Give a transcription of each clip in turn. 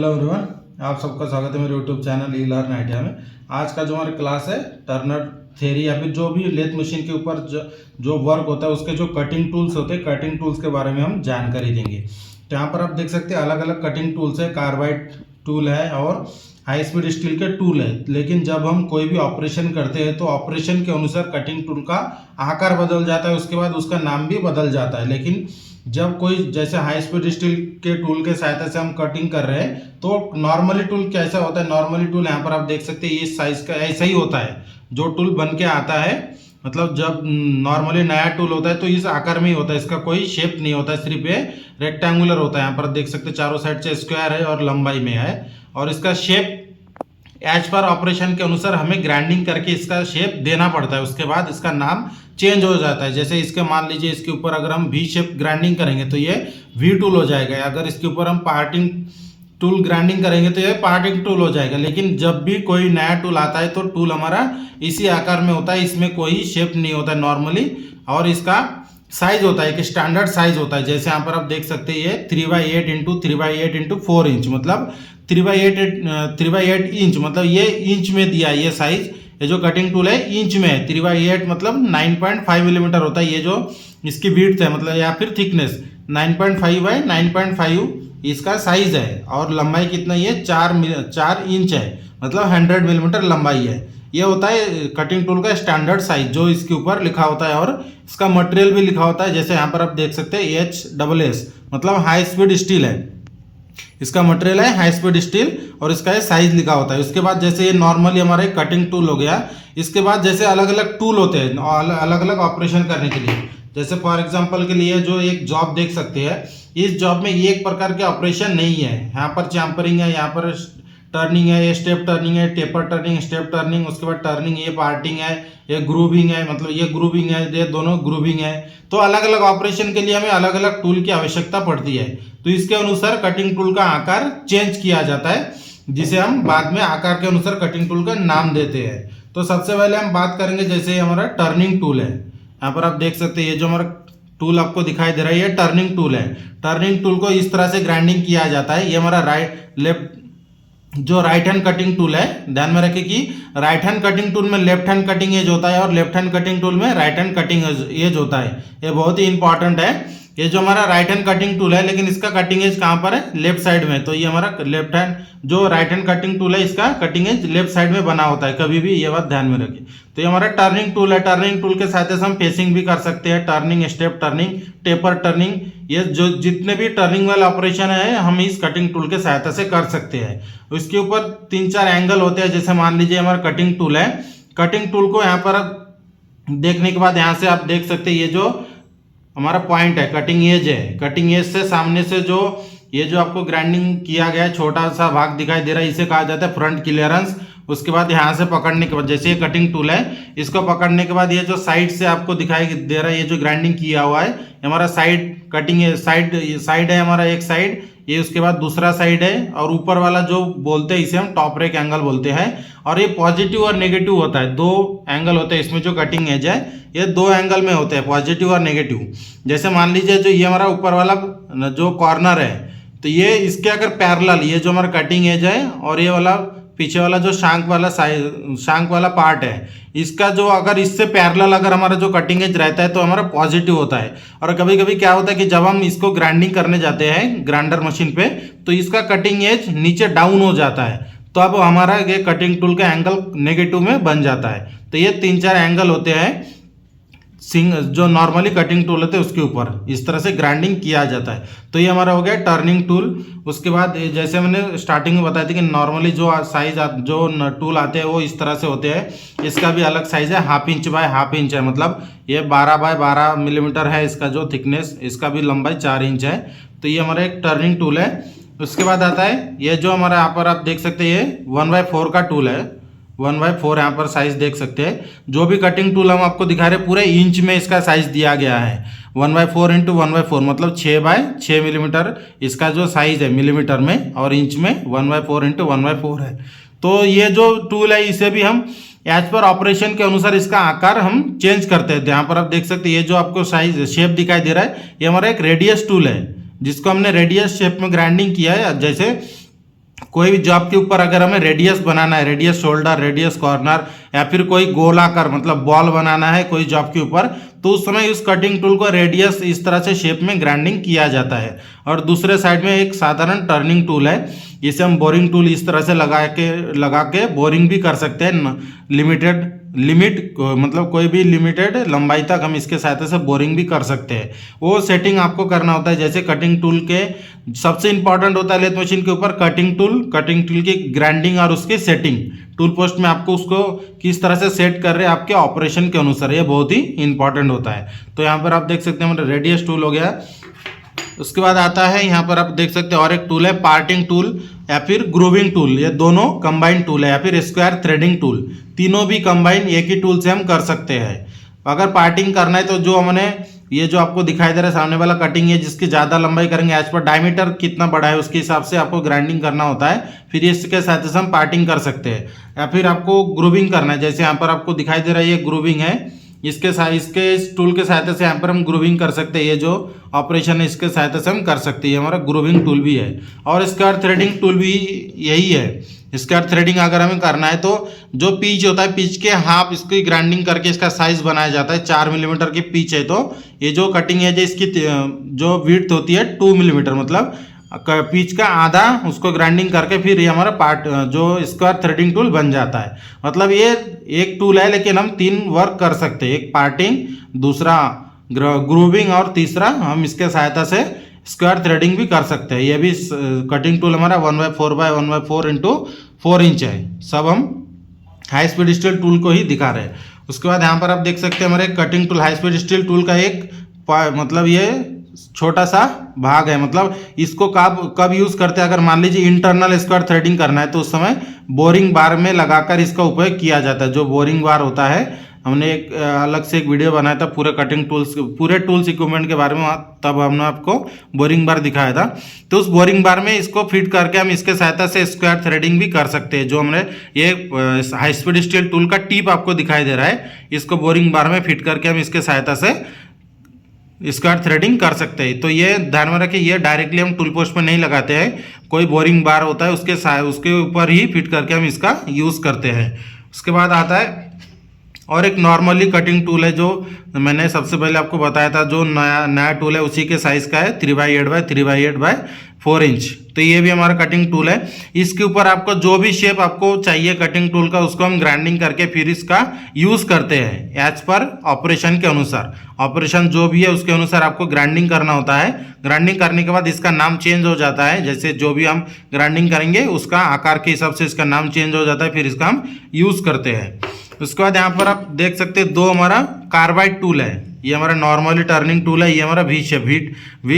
Hello everyone, आप सबका स्वागत है मेरे यूट्यूब चैनल ई लर्न आइडिया में। आज का जो हमारा क्लास है टर्नर थ्योरी या फिर जो भी लेथ मशीन के ऊपर जो वर्क होता है उसके जो कटिंग टूल्स होते हैं, कटिंग टूल्स के बारे में हम जानकारी देंगे। तो यहाँ पर आप देख सकते हैं अलग अलग कटिंग टूल्स है, कार्बाइड टूल है और हाई स्पीड स्टील के टूल है। लेकिन जब हम कोई भी ऑपरेशन करते हैं तो ऑपरेशन के अनुसार कटिंग टूल का आकार बदल जाता है, उसके बाद उसका नाम भी बदल जाता है। लेकिन जब कोई जैसे हाई स्पीड स्टील के टूल के सहायता से हम कटिंग कर रहे हैं तो नॉर्मली टूल कैसा होता है, नॉर्मली टूल यहाँ पर आप देख सकते हैं इस साइज का ऐसा ही होता है। जो टूल बन के आता है मतलब जब नॉर्मली नया टूल होता है तो इस आकार में ही होता है, इसका कोई शेप नहीं होता है, सिर्फ ये रेक्टेंगुलर होता है। यहाँ पर देख सकते हैं चारों साइड से स्क्वायर है और लंबाई में है और इसका शेप एज पर ऑपरेशन के अनुसार हमें ग्राइंडिंग करके इसका शेप देना पड़ता है। उसके बाद इसका नाम चेंज हो जाता है। जैसे इसके मान लीजिए इसके ऊपर अगर हम वी शेप ग्राइंडिंग करेंगे तो ये वी टूल हो जाएगा, अगर इसके ऊपर हम पार्टिंग टूल ग्राइंडिंग करेंगे तो ये पार्टिंग टूल हो जाएगा। लेकिन जब भी कोई नया टूल आता है तो टूल हमारा इसी आकार में होता है, इसमें कोई शेप नहीं होता है नॉर्मली। और इसका साइज होता है, एक स्टैंडर्ड साइज होता है। जैसे यहाँ पर आप देख सकते हैं ये 3/8 इंटू 3/8 इंटू 4 इंच, मतलब 3/8 इंच, मतलब ये इंच में दिया है ये साइज। ये जो कटिंग टूल है इंच में है, 3/8 मतलब 9.5 मिलीमीटर होता है। ये जो इसकी विड्थ है मतलब या फिर थिकनेस 9.5 बाई 9.5 इसका साइज है और लंबाई कितना ये 4 इंच है, मतलब 100 मिलीमीटर लंबाई है। ये होता है कटिंग टूल का स्टैंडर्ड साइज जो इसके ऊपर लिखा होता है और इसका मटेरियल भी लिखा होता है। जैसे यहाँ पर आप देख सकते हैं HSS मतलब हाई स्पीड स्टील है, इसका मटेरियल है हाई स्पीड स्टील और इसका ये साइज लिखा होता है। उसके बाद जैसे ये नॉर्मली हमारा एक कटिंग टूल हो गया, इसके बाद जैसे अलग अलग टूल होते हैं अलग अलग ऑपरेशन करने के लिए। जैसे फॉर एग्जांपल के लिए जो एक जॉब देख सकते हैं, इस जॉब में एक प्रकार के ऑपरेशन नहीं है। यहाँ पर चैम्परिंग है, यहाँ पर टर्निंग है, ये स्टेप टर्निंग है, टेपर टर्निंग, स्टेप टर्निंग, उसके बाद टर्निंग, ये पार्टिंग है, ये ग्रूविंग है, मतलब ये ग्रूविंग है, ये दोनों ग्रूविंग है। तो अलग अलग ऑपरेशन के लिए हमें अलग अलग टूल की आवश्यकता पड़ती है। तो इसके अनुसार कटिंग टूल का आकार चेंज किया जाता है, जिसे हम बाद में आकार के अनुसार कटिंग टूल का नाम देते हैं। तो सबसे पहले हम बात करेंगे जैसे हमारा टर्निंग टूल है। यहाँ पर आप देख सकते हैं ये जो हमारा टूल आपको दिखाई दे रहा है ये टर्निंग टूल है। टर्निंग टूल को इस तरह से ग्राइंडिंग किया जाता है। ये हमारा राइट हैंड कटिंग टूल है। ध्यान में रखें कि राइट हैंड कटिंग टूल में लेफ्ट हैंड कटिंग एज होता है और लेफ्ट हैंड कटिंग टूल में राइट हैंड कटिंग एज होता है। ये बहुत ही इंपॉर्टेंट है। ये जो हमारा राइट हैंड कटिंग टूल है लेकिन इसका कटिंग एज कहाँ पर है, लेफ्ट साइड में। तो ये हमारा लेफ्ट हैंड जो राइट हैंड कटिंग टूल है इसका कटिंग एज लेफ्ट साइड में बना होता है, कभी भी ये बात ध्यान में रखें। तो ये हमारा टर्निंग टूल है। टर्निंग टूल के साथ हम फेसिंग भी कर सकते हैं, turning, step turning, taper turning, ये जो जितने भी टर्निंग वाले ऑपरेशन है हम इस कटिंग टूल के सहायता से कर सकते हैं। इसके ऊपर 3-4 एंगल होते हैं। जैसे मान लीजिए हमारा कटिंग टूल है, कटिंग टूल को यहाँ पर देखने के बाद यहाँ से आप देख सकते हैं ये जो हमारा पॉइंट है कटिंग एज है, कटिंग एज से सामने से जो ये जो आपको ग्राइंडिंग किया गया है छोटा सा भाग दिखाई दे रहा है, इसे कहा जाता है फ्रंट क्लियरेंस। उसके बाद यहाँ से पकड़ने के बाद जैसे ये कटिंग टूल है, इसको पकड़ने के बाद ये जो साइड से आपको दिखाई दे रहा है ये जो ग्राइंडिंग किया हुआ है हमारा साइड कटिंग है, साइड है हमारा एक साइड, ये उसके बाद दूसरा साइड है और ऊपर वाला जो बोलते हैं इसे हम टॉप रेक एंगल बोलते हैं। और ये पॉजिटिव और नेगेटिव होता है, 2 एंगल होते हैं इसमें। जो कटिंग एज है ये 2 एंगल में होते हैं, पॉजिटिव और नेगेटिव। जैसे मान लीजिए जो ये हमारा ऊपर वाला जो कॉर्नर है तो ये इसके अगर पैरेलल ये जो हमारा कटिंग एज है और ये वाला पीछे वाला जो शांक वाला पार्ट है इसका जो अगर इससे पैरेलल अगर हमारा जो कटिंग एज रहता है तो हमारा पॉजिटिव होता है। और कभी कभी क्या होता है कि जब हम इसको ग्राइंडिंग करने जाते हैं ग्राइंडर मशीन पे तो इसका कटिंग एज नीचे डाउन हो जाता है, तो अब हमारा ये कटिंग टूल का एंगल नेगेटिव में बन जाता है। तो ये 3-4 एंगल होते हैं जो नॉर्मली कटिंग टूल होते हैं उसके ऊपर इस तरह से ग्राइंडिंग किया जाता है। तो ये हमारा हो गया टर्निंग टूल। उसके बाद जैसे मैंने स्टार्टिंग में बताया था कि नॉर्मली जो साइज जो टूल आते हैं वो इस तरह से होते हैं। इसका भी अलग साइज है, 1/2 इंच बाय 1/2 इंच है, मतलब ये 12 बाय 12 मिलीमीटर है इसका जो थिकनेस, इसका भी लंबाई 4 इंच है। तो ये हमारा एक टर्निंग टूल है। उसके बाद आता है ये जो हमारा यहाँ पर आप देख सकते हैं ये 1/4 का टूल है, 1/4 यहाँ पर साइज देख सकते हैं। जो भी कटिंग टूल हम आपको दिखा रहे हैं पूरे इंच में इसका साइज दिया गया है। 1/4 इंटू 1/4 मतलब 6/6 मिलीमीटर इसका जो साइज है मिलीमीटर में, और इंच में 1/4 इंटू 1/4 है। तो ये जो टूल है इसे भी हम एज पर ऑपरेशन के अनुसार इसका आकार हम चेंज करते हैं। यहाँ पर आप देख सकते हैं ये जो आपको साइज शेप दिखाई दे रहा है ये हमारा एक रेडियस टूल है जिसको हमने रेडियस शेप में ग्राइंडिंग किया है। जैसे कोई भी जॉब के ऊपर अगर हमें रेडियस बनाना है, रेडियस शोल्डर, रेडियस कॉर्नर, या फिर कोई गोलाकार मतलब बॉल बनाना है कोई जॉब के ऊपर, तो उस समय इस कटिंग टूल को रेडियस इस तरह से शेप में ग्राइंडिंग किया जाता है। और दूसरे साइड में एक साधारण टर्निंग टूल है, इसे हम बोरिंग टूल इस तरह से लगा के बोरिंग भी कर सकते हैं। लिमिट मतलब कोई भी लिमिटेड लंबाई तक हम इसके सहायता से बोरिंग भी कर सकते हैं। वो सेटिंग आपको करना होता है। जैसे कटिंग टूल के सबसे इंपॉर्टेंट होता है लेथ मशीन के ऊपर कटिंग टूल की ग्राइंडिंग और उसकी सेटिंग। टूल पोस्ट में आपको उसको किस तरह से सेट कर रहे हैं आपके ऑपरेशन के अनुसार, ये बहुत ही इंपॉर्टेंट होता है। तो यहाँ पर आप देख सकते हैं हमारा रेडियस टूल हो गया। उसके बाद आता है यहाँ पर आप देख सकते हैं और एक टूल है पार्टिंग टूल या फिर ग्रूविंग टूल। ये दोनों कंबाइंड टूल है, या फिर स्क्वायर थ्रेडिंग टूल। तीनों भी कंबाइन एक ही टूल से हम कर सकते हैं। अगर पार्टिंग करना है तो जो हमने ये जो आपको दिखाई दे रहा है सामने वाला कटिंग है, जिसकी ज़्यादा लंबाई करेंगे एज पर डायमीटर कितना बड़ा है उसके हिसाब से आपको ग्राइंडिंग करना होता है। फिर इसके साथ से हम पार्टिंग कर सकते हैं। या फिर आपको ग्रूविंग करना है, जैसे यहाँ पर आपको दिखाई दे रहा है ये ग्रूविंग है, इसके इस टूल के सहायता से यहाँ पर हम ग्रूविंग कर सकते हैं। ये जो ऑपरेशन है इसके सहायता से हम कर सकते हैं। हमारा ग्रूविंग टूल भी है। और स्क्वायर थ्रेडिंग टूल भी यही है। स्क्वायर थ्रेडिंग अगर हमें करना है तो जो पीच होता है, पीच के हाफ इसकी ग्राइंडिंग करके इसका साइज बनाया जाता है। 4 मिलीमीटर की पीच है तो ये जो कटिंग है इसकी जो विड्थ होती है 2 मिलीमीटर, मतलब पीच का आधा उसको ग्राइंडिंग करके फिर ये हमारा पार्ट जो स्क्वायर थ्रेडिंग टूल बन जाता है। मतलब ये एक टूल है लेकिन हम 3 वर्क कर सकते हैं। एक पार्टिंग, दूसरा ग्रूविंग और तीसरा हम इसके सहायता से स्क्वायर थ्रेडिंग भी कर सकते हैं। ये भी कटिंग टूल हमारा 1/4 इंटू 4 इंच है। सब हम हाई स्पीड स्टील टूल को ही दिखा रहे हैं। उसके बाद यहाँ पर आप देख सकते हैं हमारे cutting tool high speed steel tool का एक मतलब ये छोटा सा भाग है। मतलब इसको कब यूज करते हैं, अगर मान लीजिए इंटरनल स्क्वायर थ्रेडिंग करना है तो उस समय बोरिंग बार में लगाकर इसका उपयोग किया जाता है। जो बोरिंग बार होता है, हमने एक अलग से एक वीडियो बनाया था पूरे कटिंग टूल्स, पूरे टूल्स इक्विपमेंट के बारे में, तब हमने आपको बोरिंग बार दिखाया था। तो उस बोरिंग बार में इसको फिट करके हम इसके सहायता से स्क्वायर थ्रेडिंग भी कर सकते हैं। जो हमने ये हाई स्पीड स्टील टूल का टिप आपको दिखाई दे रहा है, इसको बोरिंग बार में फिट करके हम इसके सहायता से स्क्वायर थ्रेडिंग कर सकते हैं। तो ये ध्यान में रखिए, ये डायरेक्टली हम टूल पोस्ट में नहीं लगाते हैं। कोई बोरिंग बार होता है उसके ऊपर ही फिट करके हम इसका यूज़ करते हैं। उसके बाद आता है और एक नॉर्मली कटिंग टूल है, जो मैंने सबसे पहले आपको बताया था। जो नया टूल है उसी के साइज़ का है, 3/8/3/8/4 इंच। तो ये भी हमारा कटिंग टूल है। इसके ऊपर आपको जो भी शेप आपको चाहिए कटिंग टूल का, उसको हम ग्राइंडिंग करके फिर इसका यूज़ करते हैं एज पर ऑपरेशन के अनुसार। ऑपरेशन जो भी है उसके अनुसार आपको ग्राइंडिंग करना होता है। ग्राइंडिंग करने के बाद इसका नाम चेंज हो जाता है। जैसे जो भी हम ग्राइंडिंग करेंगे उसका आकार के हिसाब से इसका नाम चेंज हो जाता है, फिर इसका हम यूज़ करते हैं। उसके बाद यहाँ पर आप देख सकते हैं 2 हमारा कार्बाइड टूल है। ये हमारा नॉर्मली टर्निंग टूल है। ये हमारा वी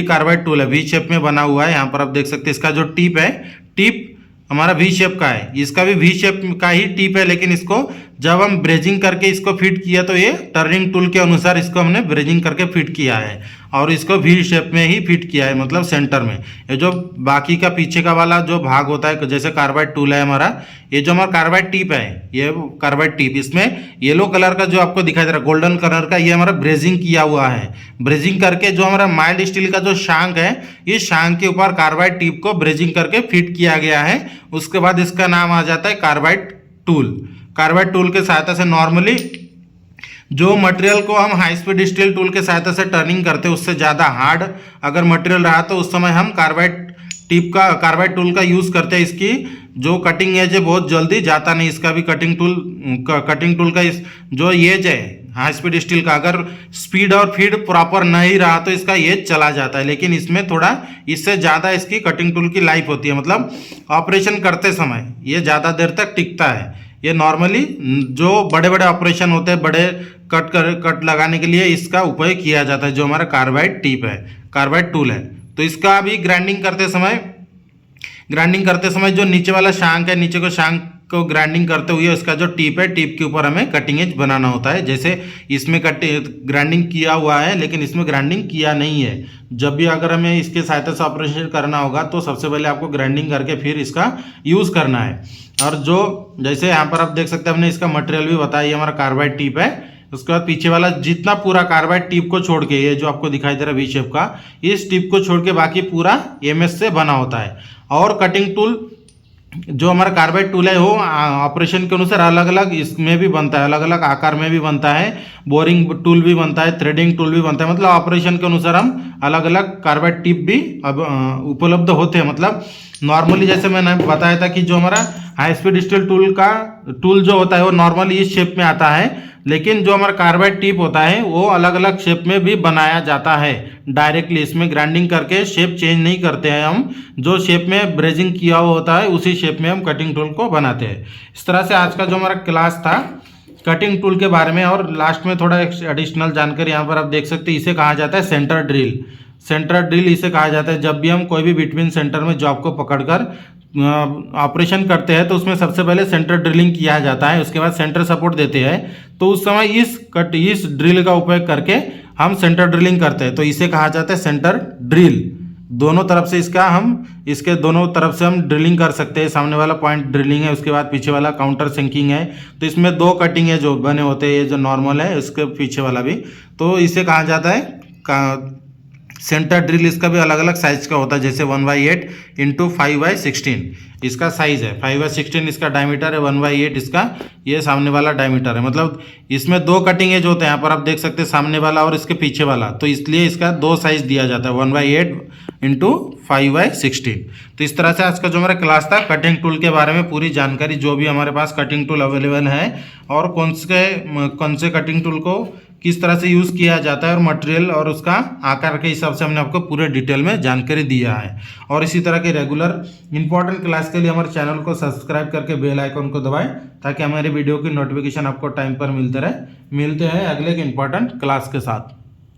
कार्बाइड टूल है, वी शेप में बना हुआ है। यहाँ पर आप देख सकते हैं इसका जो टिप है, टिप हमारा वी शेप का है। इसका भी वी शेप का ही टिप है, लेकिन इसको जब हम ब्रेजिंग करके इसको फिट किया तो ये टर्निंग टूल के अनुसार इसको हमने ब्रेजिंग करके फिट किया है और इसको वी शेप में ही फिट किया है, मतलब सेंटर में। ये जो बाकी का पीछे का वाला जो भाग होता है, जैसे कार्बाइड टूल है हमारा, ये जो हमारा कार्बाइड टिप है, ये कार्बाइड टिप, इसमें येलो कलर का जो आपको दिखाई दे रहा है गोल्डन कलर का, ये हमारा ब्रेजिंग किया हुआ है। ब्रेजिंग करके जो हमारा माइल्ड स्टील का जो शांक है, ये शांक के ऊपर कार्बाइड टिप को ब्रेजिंग करके फिट किया गया है। उसके बाद इसका नाम आ जाता है कार्बाइड टूल। कार्बाइड टूल के सहायता से नॉर्मली जो मटेरियल को हम हाई स्पीड स्टील टूल के सहायता से टर्निंग करते हैं, उससे ज़्यादा हार्ड अगर मटेरियल रहा तो उस समय हम कार्बाइड टूल का यूज़ करते हैं। इसकी जो कटिंग एज है बहुत जल्दी जाता नहीं। इसका भी कटिंग टूल का जो एज है हाई स्पीड स्टील का, अगर स्पीड और फीड प्रॉपर नहीं रहा तो इसका एज चला जाता है। लेकिन इसमें थोड़ा इससे ज़्यादा इसकी कटिंग टूल की लाइफ होती है, मतलब ऑपरेशन करते समय ये ज़्यादा देर तक टिकता है। ये नॉर्मली जो बड़े बड़े ऑपरेशन होते हैं, बड़े कट लगाने के लिए इसका उपयोग किया जाता है, जो हमारा कार्बाइड टिप है, कार्बाइड टूल है। तो इसका भी ग्राइंडिंग करते समय जो नीचे वाला शांक है, नीचे को शांक को ग्राइंडिंग करते हुए इसका जो टिप है, टिप के ऊपर हमें कटिंग एज बनाना होता है। जैसे इसमें ग्राइंडिंग किया हुआ है लेकिन इसमें ग्राइंडिंग किया नहीं है। जब भी अगर हमें इसके सहायता से ऑपरेशन करना होगा तो सबसे पहले आपको ग्राइंडिंग करके फिर इसका यूज़ करना है। और जो जैसे यहाँ पर आप देख सकते हैं, हमने इसका मटेरियल भी बताया, ये हमारा कार्बाइड टिप है। उसके बाद पीछे वाला जितना पूरा कार्बाइड टिप को छोड़ के, ये जो आपको दिखाई दे रहा है वी शेप का, इस टिप को छोड़ के बाकी पूरा एमएस से बना होता है। और कटिंग टूल जो हमारा कार्बाइड टूल है वो ऑपरेशन के अनुसार अलग अलग इसमें भी बनता है, अलग अलग आकार में भी बनता है, बोरिंग टूल भी बनता है, थ्रेडिंग टूल भी बनता है। मतलब ऑपरेशन के अनुसार हम अलग अलग कार्बाइड टिप भी अब उपलब्ध होते हैं। मतलब नॉर्मली जैसे मैंने बताया था कि जो हमारा हाई स्पीड स्टील टूल जो होता है वो नॉर्मली इस शेप में आता है, लेकिन जो हमारा कार्बाइड टिप होता है वो अलग अलग शेप में भी बनाया जाता है डायरेक्टली। इसमें ग्राइंडिंग करके शेप चेंज नहीं करते हैं हम, जो शेप में ब्रेजिंग किया हुआ होता है उसी शेप में हम कटिंग टूल को बनाते हैं। इस तरह से आज का जो हमारा क्लास था कटिंग टूल के बारे में, और लास्ट में थोड़ा एडिशनल जानकारी यहाँ पर आप देख सकते हैं। इसे कहा जाता है सेंटर ड्रिल। सेंटर ड्रिल इसे कहा जाता है जब भी हम कोई भी बिटवीन सेंटर में जॉब को पकड़कर ऑपरेशन करते हैं तो उसमें सबसे पहले सेंटर ड्रिलिंग किया जाता है, उसके बाद सेंटर सपोर्ट देते हैं। तो उस समय इस ड्रिल का उपयोग करके हम सेंटर ड्रिलिंग करते हैं, तो इसे कहा जाता है सेंटर ड्रिल। दोनों तरफ से इसके दोनों तरफ से हम ड्रिलिंग कर सकते हैं। सामने वाला पॉइंट ड्रिलिंग है, उसके बाद पीछे वाला काउंटर सिंकिंग है। तो इसमें दो कटिंग है जो बने होते हैं, ये जो नॉर्मल है उसके पीछे वाला भी, तो इसे कहा जाता है सेंटर ड्रिल। इसका भी अलग अलग साइज का होता है, जैसे 1/8 इंटू 5/16 इसका साइज है। 5/16 इसका डायमीटर है, 1/8 इसका ये सामने वाला डायमीटर है। मतलब इसमें दो कटिंग एज होते हैं, यहाँ पर आप देख सकते हैं सामने वाला और इसके पीछे वाला, तो इसलिए इसका दो साइज दिया जाता है, 1/8 इंटू 5/16। तो इस तरह से आज का जो हमारा क्लास था कटिंग टूल के बारे में पूरी जानकारी, जो भी हमारे पास कटिंग टूल अवेलेबल है और कौन से कटिंग टूल को किस तरह से यूज़ किया जाता है और मटेरियल और उसका आकार के हिसाब से हमने आपको पूरे डिटेल में जानकारी दिया है। और इसी तरह के रेगुलर इंपॉर्टेंट क्लास के लिए हमारे चैनल को सब्सक्राइब करके बेल आइकन को दबाएं, ताकि हमारे वीडियो की नोटिफिकेशन आपको टाइम पर मिलते रहे। मिलते हैं अगले के इंपॉर्टेंट क्लास के साथ।